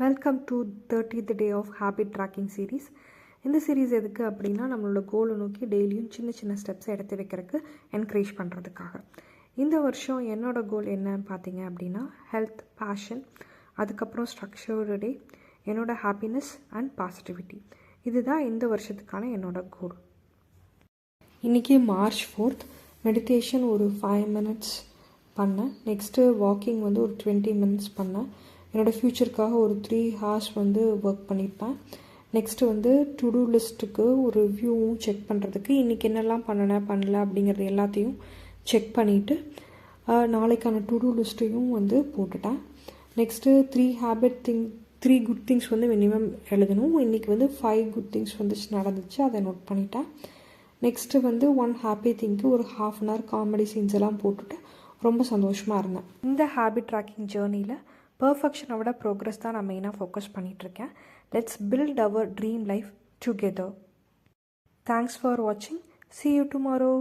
Welcome to 30th day of habit tracking series. இந்த series எதுக்கு அப்படின்னா, நம்மளோட கோலை நோக்கி டெய்லியும் சின்ன சின்ன ஸ்டெப்ஸை எடுத்து வைக்கிறதுக்கு என்கரேஜ் பண்ணுறதுக்காக. இந்த வருஷம் என்னோடய கோல் என்னன்னு பார்த்தீங்க அப்படின்னா, ஹெல்த், பேஷன், அதுக்கப்புறம் ஸ்ட்ரக்சர்டு டே, என்னோடய ஹாப்பினஸ் அண்ட் பாசிட்டிவிட்டி. இதுதான் இந்த வருஷத்துக்கான என்னோடய கோல். இன்றைக்கி March 4th. மெடிடேஷன் ஒரு 5 minutes பண்ணேன். நெக்ஸ்ட்டு வாக்கிங் வந்து ஒரு 20 minutes பண்ணேன். என்னோடய ஃப்யூச்சருக்காக ஒரு 3 hours வந்து ஒர்க் பண்ணியிருப்பேன். நெக்ஸ்ட்டு வந்து டு டூ லிஸ்ட்டுக்கு ஒரு ரிவ்யூவும் செக் பண்ணுறதுக்கு இன்றைக்கி என்னெல்லாம் பண்ணல அப்படிங்கிறது எல்லாத்தையும் செக் பண்ணிவிட்டு நாளைக்கான டு டூ லிஸ்ட்டையும் வந்து போட்டுட்டேன். நெக்ஸ்ட்டு 3 குட் திங்ஸ் வந்து மினிமம் எழுதணும். இன்றைக்கி வந்து 5 குட் திங்ஸ் வந்து நடந்துச்சு, அதை நோட் பண்ணிட்டேன். நெக்ஸ்ட்டு வந்து 1 ஹாப்பி திங்க்கு ஒரு 1/2 hour காமெடி சீன்ஸ் எல்லாம் போட்டுட்டு ரொம்ப சந்தோஷமாக இருந்தேன். இந்த ஹேபிட் ட்ராக்கிங் ஜேர்னியில் பர்ஃபெக்ஷனை விட ப்ரோக்ரஸ் தான் நான் மெயினாக ஃபோக்கஸ் பண்ணிகிட்ருக்கேன். Let's build our dream life together. Thanks for வாட்சிங். See you tomorrow.